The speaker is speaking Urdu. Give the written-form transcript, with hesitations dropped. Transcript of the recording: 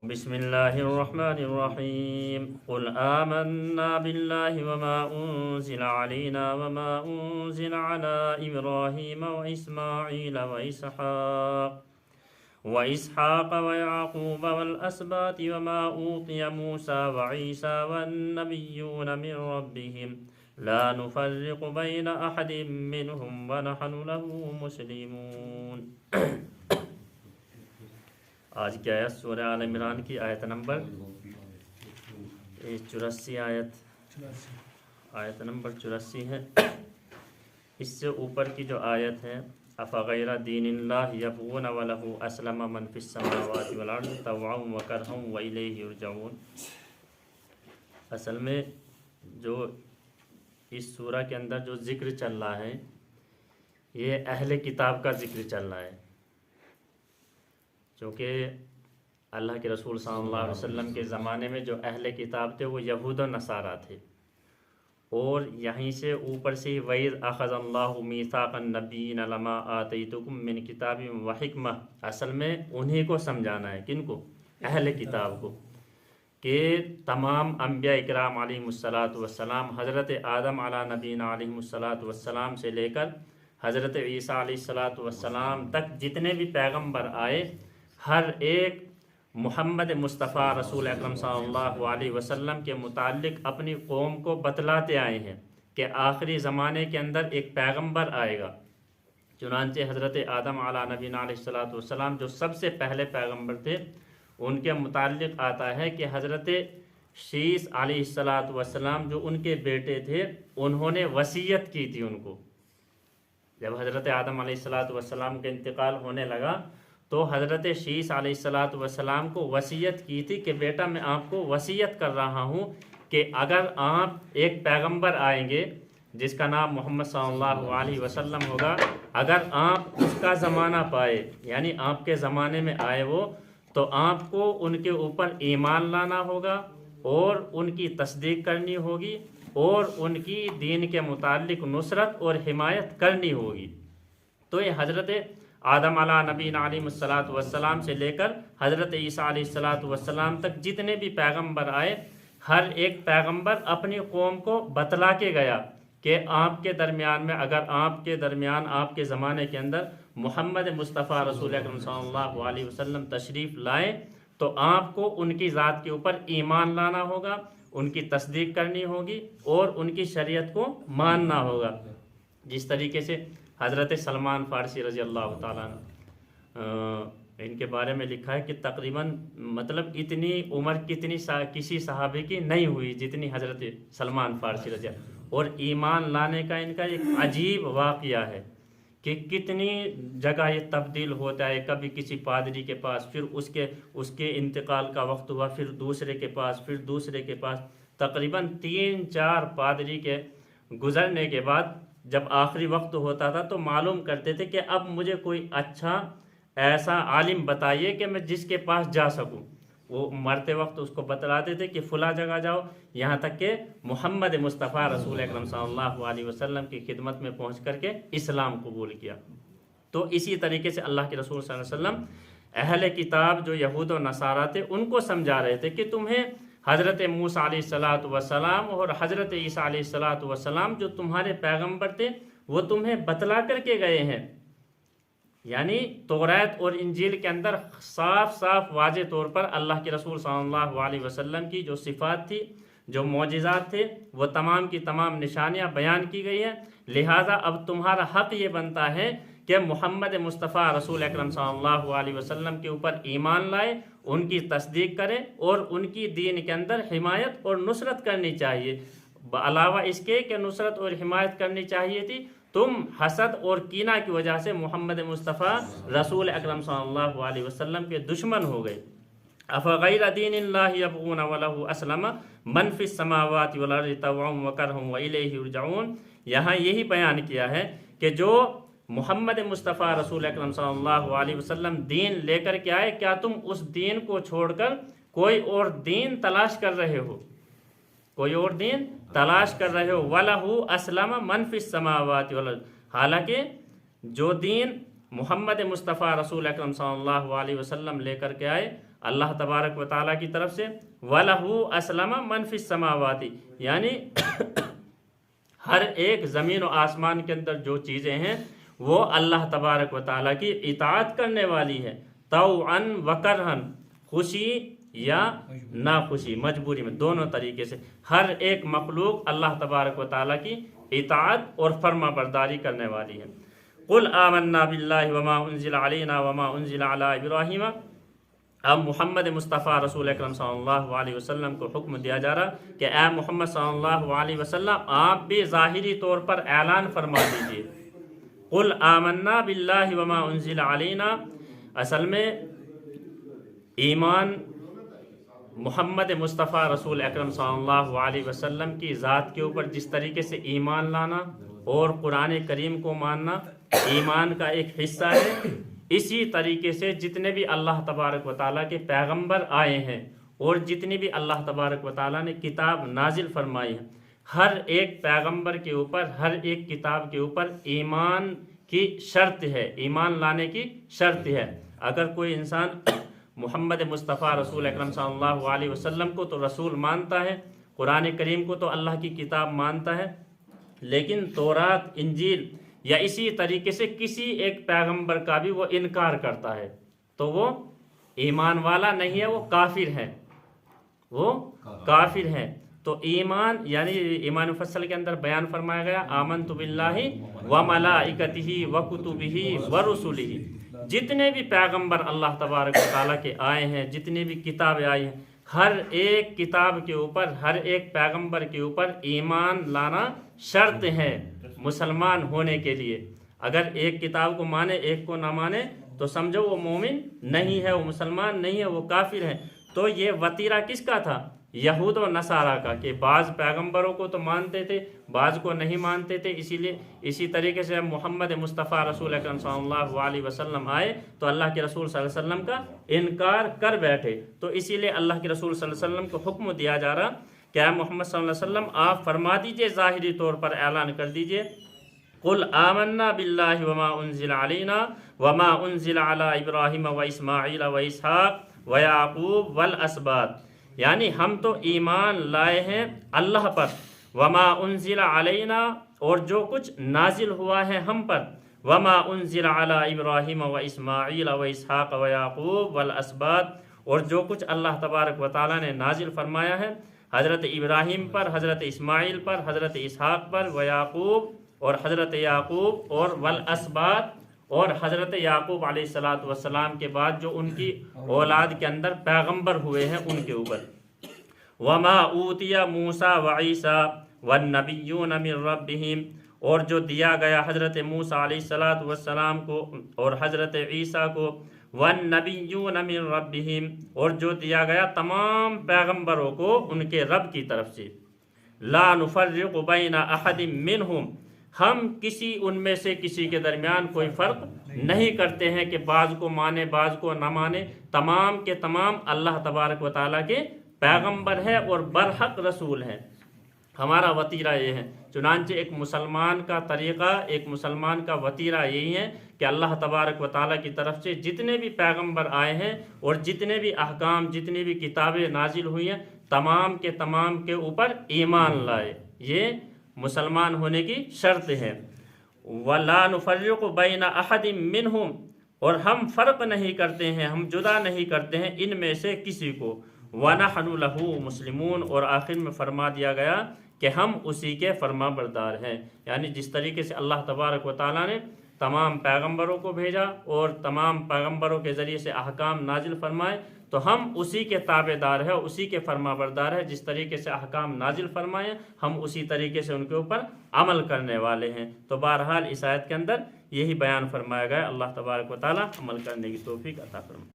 بسم الله الرحمن الرحيم قل آمنا بالله وما أنزل علينا وما أنزل على إبراهيم وإسماعيل وإسحاق ويعقوب والأسباط وما أوتي موسى وعيسى والنبيون من ربهم لا نفرق بين أحد منهم ونحن له مسلمون۔ آج کی آیت سورہ آل عمران کی آیت نمبر 84 آیت نمبر 84 ہے۔ اس سے اوپر کی جو آیت ہے افغیر دین اللہ یبغون ولہ اسلم من فی السماوات والارض طوعا وکرہا والیہ یرجعون، اصل میں جو اس سورہ کے اندر جو ذکر چل رہا ہے یہ اہل کتاب کا ذکر چل رہا ہے، چونکہ اللہ کے رسول صلی اللہ علیہ وسلم کے زمانے میں جو اہل کتاب تھے وہ یہود و نصارہ تھے، اور یہیں سے اوپر سے وَإِذْ أَخَذَ اللَّهُ مِيثَاقَ النَّبِيِّينَ لَمَا آتَيْتُكُم مِّن كِتَابٍ وَحِكْمَةٍ، اصل میں انہی کو سمجھانا ہے، کن کو؟ اہل کتاب کو، کہ تمام انبیاء اکرام علیہم السلام حضرت آدم علی نبینا علیہم السلام سے لے کر حضرت عیسیٰ علیہ السلام تک جتنے بھی پیغمبر آئے، ہر ایک محمد مصطفیٰ رسول اکرم صلی اللہ علیہ وسلم کے متعلق اپنی قوم کو بتلاتے آئے ہیں کہ آخری زمانے کے اندر ایک پیغمبر آئے گا۔ چنانچہ حضرت آدم علیہ نبینا علیہ السلام جو سب سے پہلے پیغمبر تھے، ان کے متعلق آتا ہے کہ حضرت شیس علیہ السلام جو ان کے بیٹے تھے، انہوں نے وصیت کی تھی ان کو۔ جب حضرت آدم علیہ السلام کا انتقال ہونے لگا تو حضرت شیس علیہ السلام کو وصیت کی تھی کہ بیٹا میں آپ کو وصیت کر رہا ہوں کہ اگر آپ ایک پیغمبر آئیں گے جس کا نام محمد صلی اللہ علیہ وسلم ہوگا، اگر آپ اس کا زمانہ پائے، یعنی آپ کے زمانے میں آئے وہ، تو آپ کو ان کے اوپر ایمان لانا ہوگا اور ان کی تصدیق کرنی ہوگی اور ان کی دین کے متعلق نصرت اور حمایت کرنی ہوگی۔ تو یہ حضرت آدم علیہ نبینا علیہ السلام سے لے کر حضرت عیسیٰ علیہ السلام تک جتنے بھی پیغمبر آئے، ہر ایک پیغمبر اپنی قوم کو بتلا کے گیا کہ آپ کے درمیان میں، اگر آپ کے درمیان آپ کے زمانے کے اندر محمد مصطفیٰ رسول اکرم صلی اللہ علیہ وسلم تشریف لائیں تو آپ کو ان کی ذات کے اوپر ایمان لانا ہوگا، ان کی تصدیق کرنی ہوگی اور ان کی شریعت کو ماننا ہوگا۔ جس طریقے سے حضرت سلمان فارسی رضی اللہ تعالیٰ عنہ، ان کے بارے میں لکھا ہے کہ تقریباً مطلب اتنی عمر کسی صحابی کی نہیں ہوئی جتنی حضرت سلمان فارسی رضی اللہ، اور ایمان لانے کا ان کا ایک عجیب واقعہ ہے کہ کتنی جگہ یہ تبدیل ہوتا ہے، کبھی کسی پادری کے پاس، پھر اس کے انتقال کا وقت ہوا، پھر دوسرے کے پاس، پھر دوسرے کے پاس، تقریباً 3-4 پادری کے گزرنے کے بعد جب آخری وقت ہوتا تھا تو معلوم کرتے تھے کہ اب مجھے کوئی اچھا ایسا عالم بتائیے کہ میں جس کے پاس جا سکوں۔ وہ مرتے وقت اس کو بتلاتے تھے کہ فلاں جگہ جاؤ، یہاں تک کہ محمد مصطفیٰ رسول اکرم صلی اللہ علیہ وسلم کی خدمت میں پہنچ کر کے اسلام قبول کیا۔ تو اسی طریقے سے اللہ کے رسول صلی اللہ علیہ وسلم اہل کتاب جو یہود و نصارہ تھے ان کو سمجھا رہے تھے کہ تمہیں حضرت موسیٰ علیہ السلام اور حضرت عیسیٰ علیہ السلام جو تمہارے پیغمبر تھے وہ تمہیں بتلا کر کے گئے ہیں، یعنی توریت اور انجیل کے اندر صاف صاف واضح طور پر اللہ کے رسول صلی اللہ علیہ وسلم کی جو صفات تھی، جو معجزات تھے، وہ تمام کی تمام نشانیاں بیان کی گئی ہیں۔ لہٰذا اب تمہارا حق یہ بنتا ہے کہ محمد مصطفیٰ رسول اکرم صلی اللہ علیہ وسلم کے اوپر ایمان لائے، ان کی تصدیق کریں اور ان کی دین کے اندر حمایت اور نصرت کرنی چاہیے۔ علاوہ اس کے کہ نصرت اور حمایت کرنی چاہیے تھی، تم حسد اور کینہ کی وجہ سے محمد مصطفیٰ رسول اکرم صلی اللہ علیہ وسلم کے دشمن ہو گئے۔ افغیر دین اللہ یبغون ولہ اسلم من فی السماوات والارض طوعا وکرہا والیہ یرجعون۔ یہاں یہی بیان کیا ہے کہ جو محمد مصطفیٰ رسول اکرم صلی اللہ علیہ وسلم دین لے کر کے آئے، کیا تم اس دین کو چھوڑ کر کوئی اور دین تلاش کر رہے ہو؟ کوئی اور دین تلاش کر رہے ہو؟ وَلَهُ أَسْلَمَ مَنْ فِي السَّمَاوَاتِ وَالْأَرْضِ، حالانکہ جو دین محمد مصطفیٰ رسول اکرم صلی اللہ علیہ وسلم لے کر کے آئے، اللہ تبارک و تعالیٰ کی طرف سے، وَلَهُ أَسْلَمَ مَنْ فِي السَّمَاوَاتِ، یعنی ہر ایک زمین و آسمان کے اندر جو چیزیں ہیں وہ اللہ تبارک و تعالیٰ کی اطاعت کرنے والی ہے، طوعاً وکرہن، خوشی یا ناخوشی، مجبوری میں، دونوں طریقے سے ہر ایک مخلوق اللہ تبارک و تعالیٰ کی اطاعت اور فرما برداری کرنے والی ہے۔ قُلْ آمَنَّا بِاللَّهِ وَمَا أُنزِلَ عَلَيْنَا وَمَا أُنزِلَ عَلَىٰ إِبْرَاهِيمَ، اب محمد مصطفیٰ رسول اکرم صلی اللہ علیہ وسلم کو حکم دیا جا رہا کہ اے محمد صلی اللہ علیہ وسلم آپ بھی ظاہری طور پر اعلان فرما دیجئے، قُلْ آمَنَّا بِاللَّهِ وَمَا أُنزِلَ عَلَيْنَا، اصل میں ایمان محمد مصطفیٰ رسول اکرم صلی اللہ علیہ وسلم کی ذات کے اوپر جس طریقے سے ایمان لانا اور قرآن کریم کو ماننا ایمان کا ایک حصہ ہے، اسی طریقے سے جتنے بھی اللہ تبارک و تعالیٰ کے پیغمبر آئے ہیں اور جتنی بھی اللہ تبارک و تعالیٰ نے کتاب نازل فرمائی ہے، ہر ایک پیغمبر کے اوپر، ہر ایک کتاب کے اوپر ایمان کی شرط ہے، ایمان لانے کی شرط ہے۔ اگر کوئی انسان محمد مصطفیٰ رسول اکرم صلی اللہ علیہ وسلم کو تو رسول مانتا ہے، قرآن کریم کو تو اللہ کی کتاب مانتا ہے، لیکن تورات، انجیل یا اسی طریقے سے کسی ایک پیغمبر کا بھی وہ انکار کرتا ہے تو وہ ایمان والا نہیں ہے، وہ کافر ہے، وہ کافر ہے۔ تو ایمان یعنی ایمان مفصل کے اندر بیان فرمایا گیا آمنت باللہ وملائکتہ وکتبہ ورسلہ، جتنے بھی پیغمبر اللہ تبارک و تعالیٰ کے آئے ہیں، جتنی بھی کتابیں آئی ہیں، ہر ایک کتاب کے اوپر، ہر ایک پیغمبر کے اوپر ایمان لانا شرط ہے مسلمان ہونے کے لیے۔ اگر ایک کتاب کو مانے ایک کو نہ مانے تو سمجھو وہ مومن نہیں ہے، وہ مسلمان نہیں ہے، وہ کافر ہے۔ تو یہ وتیرہ کس کا تھا؟ یہود و نصارہ کا، کہ بعض پیغمبروں کو تو مانتے تھے، بعض کو نہیں مانتے تھے۔ اسی طریقے سے محمد مصطفیٰ رسول اکرم صلی اللہ علیہ وسلم آئے تو اللہ کے رسول صلی اللہ علیہ وسلم کا انکار کر بیٹھے، تو اسی لیے اللہ کے رسول صلی اللہ علیہ وسلم کو حکم دیا جا رہا کہ اے محمد صلی اللہ علیہ وسلم آپ فرما دیجئے، ظاہری طور پر اعلان کر دیجئے، قُلْ آمَنَّا بِاللَّهِ وَمَا أُنزِلَ عَلَيْنَا وَمَا أُنزِلَ عَلَىٰ إِبْرَاهِيمَ وَإِسْمَاعِيلَ وَإِسْحَاقَ وَيَعْقُوبَ وَالْأَسْبَاطِ، یعنی ہم تو ایمان لائے ہیں اللہ پر، وما انزل علینا، اور جو کچھ نازل ہوا ہے ہم پر، وما انزل علی ابراہیم و اسماعیل و اسحاق و یعقوب والاسباط، اور جو کچھ اللہ تبارک و تعالیٰ نے نازل فرمایا ہے حضرت ابراہیم پر، حضرت اسماعیل پر، حضرت اسحاق پر، و یعقوب اور حضرت یعقوب، اور والاسباط اور حضرت یعقوب علیہ السلام کے بعد جو ان کی اولاد کے اندر پیغمبر ہوئے ہیں ان کے اوپر، وما اوتی موسیٰ وعیسیٰ والنبیون من ربہم، اور جو دیا گیا حضرت موسیٰ علیہ السلام کو اور حضرت عیسیٰ کو، والنبیون من ربہم، اور جو دیا گیا تمام پیغمبروں کو ان کے رب کی طرف سے، لا نفرق بین احد منہم، ہم کسی ان میں سے کسی کے درمیان کوئی فرق نہیں کرتے ہیں کہ بعض کو مانے بعض کو نہ مانے، تمام کے تمام اللہ تبارک و تعالیٰ کے پیغمبر ہے اور برحق رسول ہیں۔ ہمارا وتیرہ یہ ہے، چنانچہ ایک مسلمان کا طریقہ، ایک مسلمان کا وتیرہ یہی ہے کہ اللہ تبارک و تعالیٰ کی طرف سے جتنے بھی پیغمبر آئے ہیں اور جتنے بھی احکام، جتنی بھی کتابیں نازل ہوئی ہیں، تمام کے تمام کے اوپر ایمان لائے، یہ مسلمان ہونے کی شرط ہے۔ وَلَا نُفَرِّقُ بَيْنَ أَحَدٍ مِّنْهُمْ، اور ہم فرق نہیں کرتے ہیں، ہم جدا نہیں کرتے ہیں ان میں سے کسی کو، وَنَحْنُ لَهُ مُسْلِمُونَ، اور آخر میں فرما دیا گیا کہ ہم اسی کے فرما بردار ہیں۔ یعنی جس طریقے سے اللہ تبارک و تعالیٰ نے تمام پیغمبروں کو بھیجا اور تمام پیغمبروں کے ذریعے سے احکام نازل فرمائے، تو ہم اسی کے تابع دار ہیں، اسی کے فرما بردار ہیں۔ جس طریقے سے احکام نازل فرمائے ہم اسی طریقے سے ان کے اوپر عمل کرنے والے ہیں۔ تو بہرحال اس آیت کے اندر یہی بیان فرمایا گیا، اللہ تبارک و تعالیٰ عمل کرنے کی توفیق عطا فرمائے۔